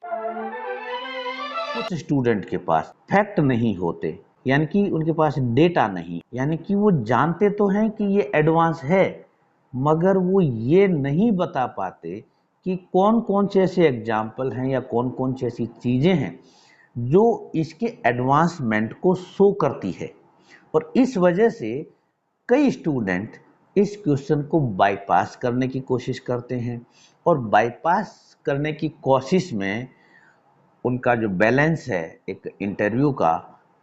कुछ स्टूडेंट के पास फैक्ट नहीं होते, यानी कि उनके पास डेटा नहीं, यानी कि वो जानते तो हैं कि ये एडवांस है, मगर वो ये नहीं बता पाते कि कौन कौन से ऐसे एग्जाम्पल हैं या कौन कौन सी ऐसी चीज़ें हैं जो इसके एडवांसमेंट को शो करती है। और इस वजह से कई स्टूडेंट इस क्वेश्चन को बाईपास करने की कोशिश करते हैं, और बाईपास करने की कोशिश में उनका जो बैलेंस है एक इंटरव्यू का,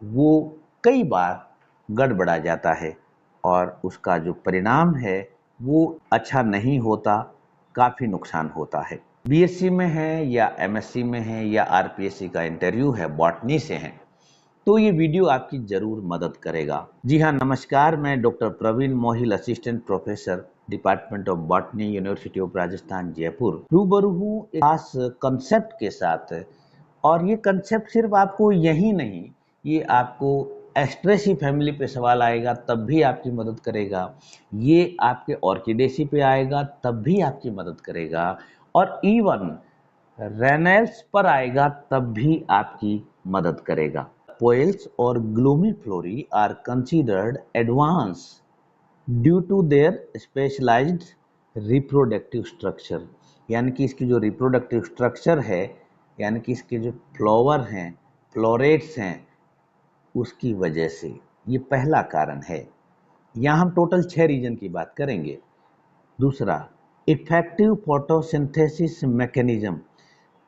वो कई बार गड़बड़ा जाता है और उसका जो परिणाम है वो अच्छा नहीं होता, काफ़ी नुकसान होता है। बीएससी में है या एमएससी में है या आरपीएससी का इंटरव्यू है, बॉटनी से है, तो ये वीडियो आपकी ज़रूर मदद करेगा। जी हाँ, नमस्कार, मैं doctor Praveen Mohil, assistant professor, department of botany, university of Rajasthan, Jaipur, रूबरू हूँ एक खास कंसेप्ट के साथ। और ये कंसेप्ट सिर्फ आपको यही नहीं, ये आपको एस्ट्रेसी फैमिली पे सवाल आएगा तब भी आपकी मदद करेगा, ये आपके ऑर्किडेसी पे आएगा तब भी आपकी मदद करेगा, और इवन रेनेल्स पर आएगा तब भी आपकी मदद करेगा। पोएल्स और Glumiflorae are considered advanced due to their specialised reproductive structure, यानी कि इसकी जो रिप्रोडक्टिव स्ट्रक्चर है, यानी कि इसके जो फ्लावर हैं, फ्लोरेट्स हैं, उसकी वजह से ये पहला कारण है। यहाँ हम टोटल 6 रीजन की बात करेंगे। दूसरा, इफेक्टिव फोटोसिंथेसिस मैकेनिज्म।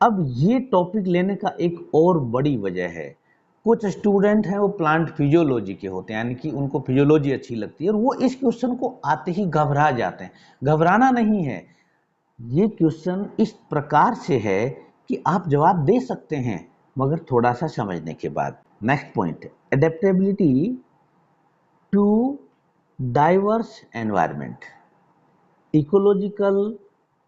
अब ये टॉपिक लेने का एक और बड़ी वजह है, कुछ स्टूडेंट हैं वो प्लांट फिजियोलॉजी के होते हैं, यानी कि उनको फिजियोलॉजी अच्छी लगती है और वो इस क्वेश्चन को आते ही घबरा जाते हैं। घबराना नहीं है, ये क्वेश्चन इस प्रकार से है कि आप जवाब दे सकते हैं मगर थोड़ा सा समझने के बाद। Next point, adaptability to diverse environment, ecological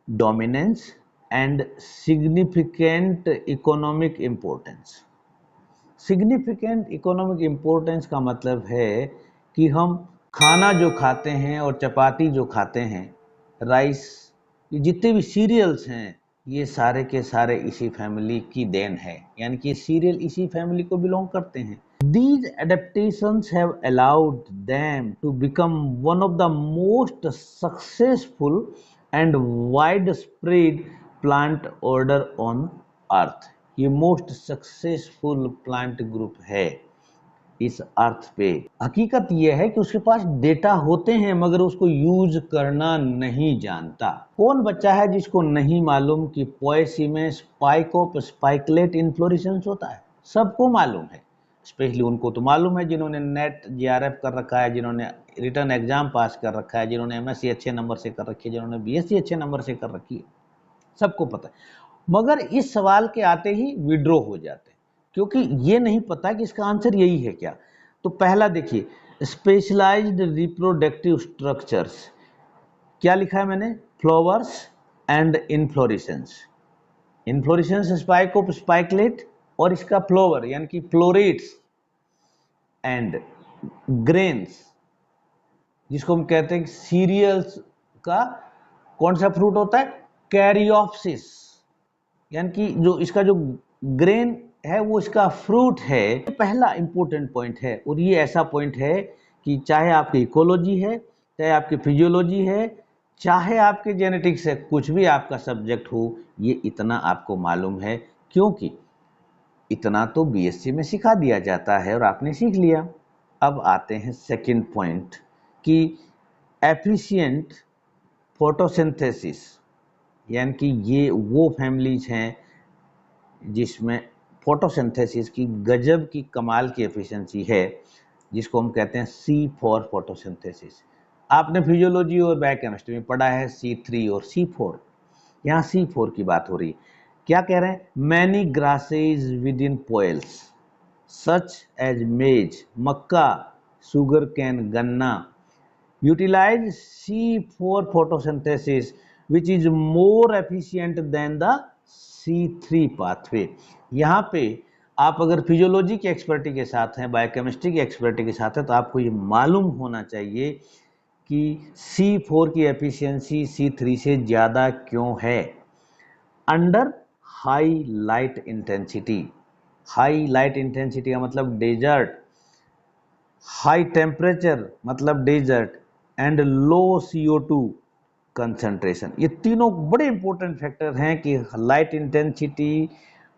dominance and significant economic importance. Significant economic importance का मतलब है कि हम खाना जो खाते हैं और चपाती जो खाते हैं, राइस, ये जितने भी सीरियल्स हैं, ये सारे के सारे इसी फैमिली की देन है, यानी कि सीरियल इसी फैमिली को बिलोंग करते हैं। These adaptations have allowed them to become one of the most successful and widespread plant order on earth. ये मोस्ट सक्सेसफुल प्लांट ग्रुप है इस अर्थ पे। हकीकत यह है कि उसके पास डेटा होते हैं मगर उसको यूज करना नहीं जानता। कौन बच्चा है जिसको नहीं मालूम कि पोएसी में स्पाइक ऑफ स्पाइकलेट इन्फ्लोरेसेंस होता है? सबको मालूम है, स्पेशली उनको तो मालूम है जिन्होंने नेट जीआरएफ कर रखा है, जिन्होंने रिटर्न एग्जाम पास कर रखा है, जिन्होंने एमएससी अच्छे नंबर से कर रखी है, जिन्होंने बीएससी अच्छे नंबर से कर रखी है, सबको पता है। मगर इस सवाल के आते ही विड्रॉ हो जाते हैं क्योंकि ये नहीं पता कि इसका आंसर यही है क्या। तो पहला देखिए, स्पेशलाइज्ड रिप्रोडक्टिव स्ट्रक्चर्स, क्या लिखा है मैंने? Flowers and inflorescence. Inflorescence spike of spikelet और इसका फ्लावर यानी कि फ्लोरेट्स एंड ग्रेन्स, जिसको हम कहते हैं सीरियल्स का कौन सा फ्रूट होता है? कैरियोप्सिस, यानी कि जो इसका जो ग्रेन है वो इसका फ्रूट है। पहला इंपॉर्टेंट पॉइंट है और ये ऐसा पॉइंट है कि चाहे आपकी इकोलॉजी है, चाहे आपकी फिजियोलॉजी है, चाहे आपके जेनेटिक्स है, कुछ भी आपका सब्जेक्ट हो, ये इतना आपको मालूम है क्योंकि इतना तो बीएससी में सिखा दिया जाता है और आपने सीख लिया। अब आते हैं सेकंड पॉइंट कि एफिशिएंट फोटोसिंथेसिस, यानी कि ये वो फैमिलीज हैं जिसमें फोटोसिंथेसिस की गजब की कमाल की एफिशिएंसी है, जिसको हम कहते हैं C4 फोटोसिंथेसिस। आपने फिजियोलॉजी और बायोकेमिस्ट्री में पढ़ा है C3 और C4, यहाँ C4 की बात हो रही है। क्या कह रहे हैं? Many grasses within Poales such as maize, मक्का, शुगर कैन, गन्ना utilize C4 photosynthesis which is more efficient than the C3 pathway। यहाँ पे आप अगर फिजियोलॉजी की एक्सपर्टी के साथ हैं, बायोकेमिस्ट्री की एक्सपर्टी के साथ हैं, तो आपको ये मालूम होना चाहिए कि C4 की एफिशिएंसी C3 से ज़्यादा क्यों है। Under high light intensity. High light intensity का मतलब डेजर्ट, हाई टेम्परेचर मतलब desert, and low CO2 concentration. ये तीनों बड़े इंपॉर्टेंट फैक्टर हैं कि light intensity,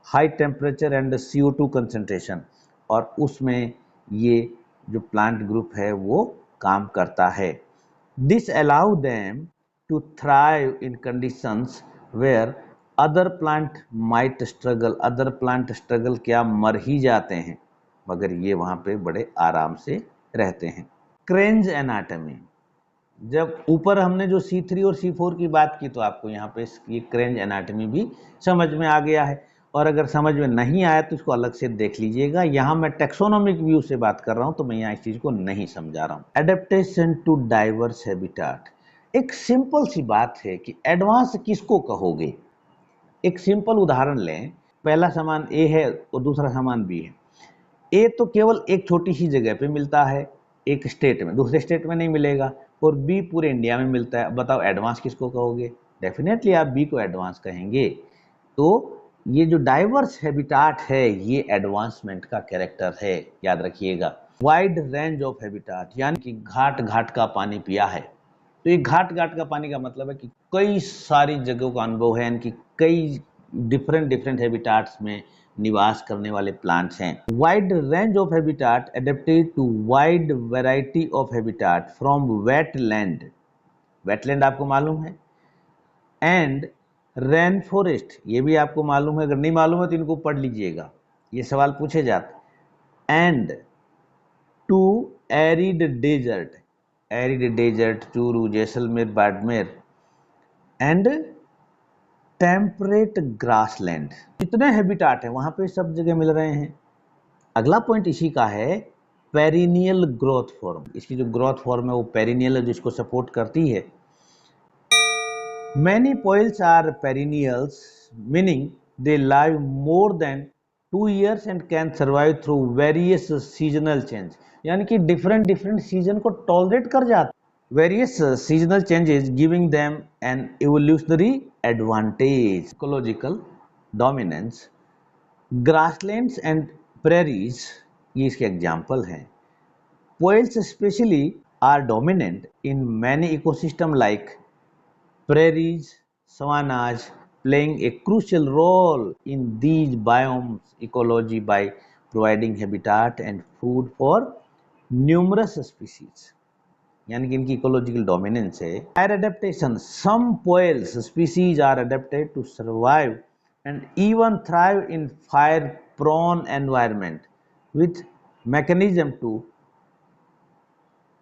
high temperature and CO2 concentration, और उसमें ये जो प्लांट ग्रुप है वो काम करता है। This allow them to thrive in conditions where other plant might struggle. Other plant struggle क्या, मर ही जाते हैं, मगर ये वहाँ पे बड़े आराम से रहते हैं। क्रेंज एनाटमी, जब ऊपर हमने जो C3 और C4 की बात की तो आपको यहाँ पे ये क्रेंज एनाटमी भी समझ में आ गया है, और अगर समझ में नहीं आया तो इसको अलग से देख लीजिएगा। यहाँ मैं टेक्सोनोमिक व्यू से बात कर रहा हूँ तो मैं यहाँ इस चीज़ को नहीं समझा रहा हूँ। एडेप्टेशन टू डाइवर्स हैबिटाट, एक सिंपल सी बात है कि एडवांस किसको कहोगे। एक सिंपल उदाहरण लें, पहला सामान A है और दूसरा सामान B है। ए तो केवल एक छोटी सी जगह पे मिलता है, एक स्टेट में, दूसरे स्टेट में नहीं मिलेगा, और बी पूरे इंडिया में मिलता है। बताओ एडवांस किसको कहोगे? डेफिनेटली आप बी को एडवांस कहेंगे। तो ये जो डाइवर्स हैबिटाट है ये एडवांसमेंट का कैरेक्टर है, याद रखिएगा। वाइड रेंज ऑफ हैबिटाट, यानी कि घाट घाट का पानी पिया है। तो ये घाट घाट का पानी का मतलब है कि कई सारी जगहों का अनुभव है, यानी कि कई डिफरेंट डिफरेंट हैबिटाट्स में निवास करने वाले प्लांट्स हैं। Wide range of habitat adapted to wide variety of habitat from wetland. Wetland आपको मालूम है, एंड रेन फॉरेस्ट, ये भी आपको मालूम है। अगर नहीं मालूम है तो इनको पढ़ लीजिएगा, ये सवाल पूछे जाते। And to arid desert, arid desert Churu, Jaisalmer, Barmer, and temperate grassland. जितने हैबिटाट हैं वहां पे सब जगह मिल रहे हैं। अगला पॉइंट इसी का है, पेरिनियल ग्रोथ फॉर्म। इसकी जो ग्रोथ फॉर्म है वो पेरिनियल है, जिसको सपोर्ट करती है। Many Poales are perennials, meaning they live more than 2 years and can survive through various seasonal change, यानी कि डिफरेंट डिफरेंट सीजन को टॉलरेट कर जाते। Various seasonal changes giving them an evolutionary advantage. Ecological dominance, grasslands and prairies, ये इसके example हैं। Poils especially are dominant in many ecosystem like prairies, savannas, playing a crucial role in these biomes ecology by providing habitat and food for numerous species, यानी कि इनकी ecological dominance है। Fire adaptation, some Poales species are adapted to survive and even thrive in fire prone environment with mechanism to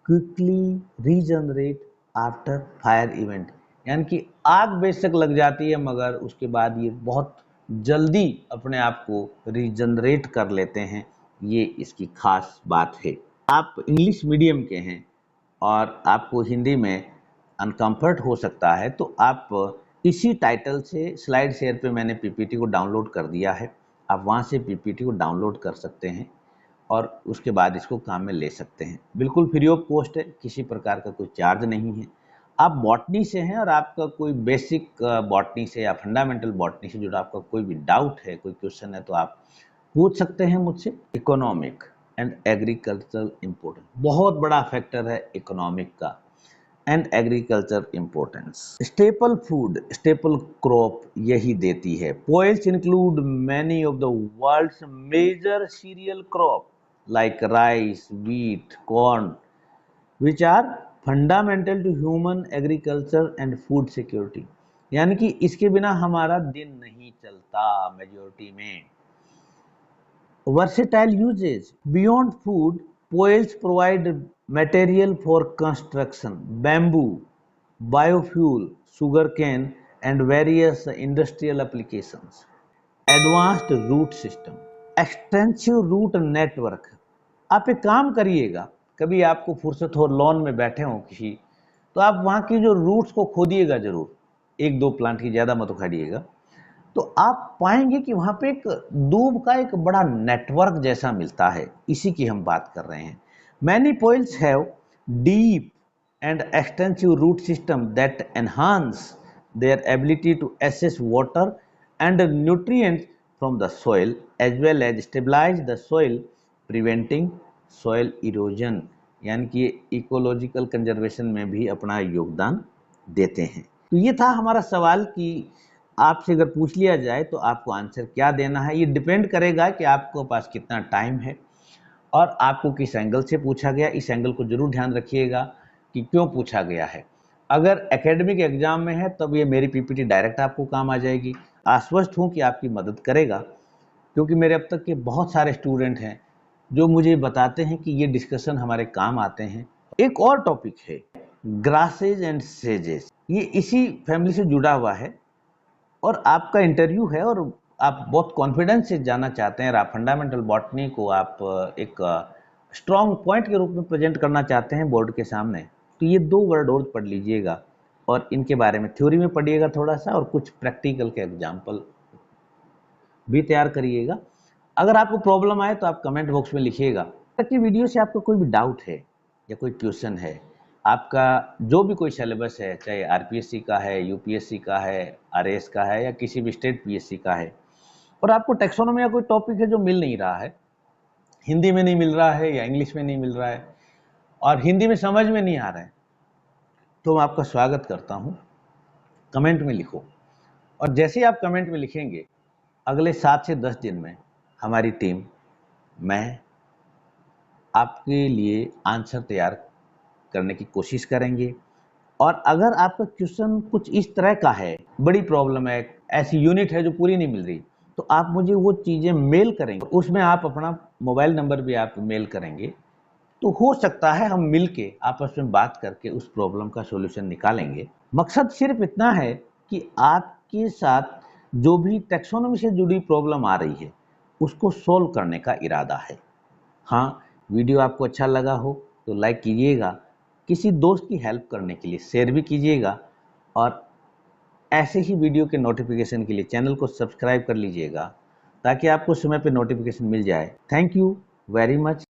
quickly regenerate after fire event, यानी कि आग बेशक लग जाती है मगर उसके बाद ये बहुत जल्दी अपने आप को रीजनरेट कर लेते हैं। ये इसकी खास बात है। आप इंग्लिश मीडियम के हैं और आपको हिंदी में अनकम्फर्ट हो सकता है तो आप इसी टाइटल से स्लाइड शेयर पे मैंने पीपीटी को डाउनलोड कर दिया है, आप वहाँ से पीपीटी को डाउनलोड कर सकते हैं और उसके बाद इसको काम में ले सकते हैं। बिल्कुल फ्री ऑफ कॉस्ट है, किसी प्रकार का कोई चार्ज नहीं है। आप बॉटनी से हैं और आपका कोई बेसिक बॉटनी से या फंडामेंटल बॉटनी से जुड़ा आपका कोई भी डाउट है, कोई क्वेश्चन है तो आप पूछ सकते हैं मुझसे। इकोनॉमिक एंड एग्रीकल्चरल इम्पोर्टेंस, बहुत बड़ा फैक्टर है इकोनॉमिक का and agriculture importance. Staple food, staple crop यही देती है। Poales include many of the world's major cereal crop like rice, wheat, corn, which are fundamental to human agriculture and food security, यानी कि इसके बिना हमारा दिन नहीं चलता मेजोरिटी में। Versatile uses, beyond food, poils provide material for construction, bamboo, biofuel, sugarcane, and various industrial applications. Advanced root system, extensive root network. आप एक काम करिएगा, कभी आपको फुर्सत हो, लॉन में बैठे हो किसी, तो आप वहाँ की जो रूट्स को खोदिएगा जरूर, एक दो प्लांट की, ज़्यादा मत उखाड़िएगा, तो आप पाएंगे कि वहां पे एक दूब का एक बड़ा नेटवर्क जैसा मिलता है। इसी की हम बात कर रहे हैं। Many Poales have deep and extensive root system that enhance their ability to access water and nutrients from the soil as well as stabilize the soil preventing soil erosion, यानी कि इकोलॉजिकल कंजर्वेशन में भी अपना योगदान देते हैं। तो ये था हमारा सवाल कि आपसे अगर पूछ लिया जाए तो आपको आंसर क्या देना है। ये डिपेंड करेगा कि आपके पास कितना टाइम है और आपको किस एंगल से पूछा गया। इस एंगल को जरूर ध्यान रखिएगा कि क्यों पूछा गया है। अगर एकेडमिक एग्जाम में है तब ये मेरी पीपीटी डायरेक्ट आपको काम आ जाएगी। आश्वस्त हूँ कि आपकी मदद करेगा, क्योंकि मेरे अब तक के बहुत सारे स्टूडेंट हैं जो मुझे बताते हैं कि ये डिस्कशन हमारे काम आते हैं। एक और टॉपिक है ग्रासेज एंड सेजेस, ये इसी फैमिली से जुड़ा हुआ है और आपका इंटरव्यू है और आप बहुत कॉन्फिडेंस से जाना चाहते हैं। आप फंडामेंटल बॉटनी को आप एक स्ट्रॉन्ग पॉइंट के रूप में प्रेजेंट करना चाहते हैं बोर्ड के सामने, तो ये 2 वर्ड और पढ़ लीजिएगा और इनके बारे में थ्योरी में पढ़िएगा थोड़ा सा और कुछ प्रैक्टिकल के एग्जाम्पल भी तैयार करिएगा। अगर आपको प्रॉब्लम आए तो आप कमेंट बॉक्स में लिखिएगा। ताकि वीडियो से आपका कोई भी डाउट है या कोई क्वेश्चन है, आपका जो भी कोई सिलेबस है, चाहे आरपीएससी का है, यूपीएससी का है, आरएएस का है या किसी भी स्टेट पीएससी का है, और आपको टैक्सोनॉमी या कोई टॉपिक है जो मिल नहीं रहा है, हिंदी में नहीं मिल रहा है या इंग्लिश में नहीं मिल रहा है और हिंदी में समझ में नहीं आ रहा है, तो मैं आपका स्वागत करता हूँ, कमेंट में लिखो। और जैसे ही आप कमेंट में लिखेंगे, अगले 7 से 10 दिन में हमारी टीम, मैं आपके लिए आंसर तैयार करने की कोशिश करेंगे। और अगर आपका क्वेश्चन कुछ इस तरह का है, बड़ी प्रॉब्लम है, ऐसी यूनिट है जो पूरी नहीं मिल रही, तो आप मुझे वो चीज़ें मेल करेंगे, उसमें आप अपना मोबाइल नंबर भी आप मेल करेंगे, तो हो सकता है हम मिल के आपस में बात करके उस प्रॉब्लम का सॉल्यूशन निकालेंगे। मकसद सिर्फ इतना है कि आपके साथ जो भी टैक्सोनॉमी से जुड़ी प्रॉब्लम आ रही है उसको सोल्व करने का इरादा है। हाँ, वीडियो आपको अच्छा लगा हो तो लाइक कीजिएगा, किसी दोस्त की हेल्प करने के लिए शेयर भी कीजिएगा और ऐसे ही वीडियो के नोटिफिकेशन के लिए चैनल को सब्सक्राइब कर लीजिएगा ताकि आपको समय पे नोटिफिकेशन मिल जाए। Thank you very much.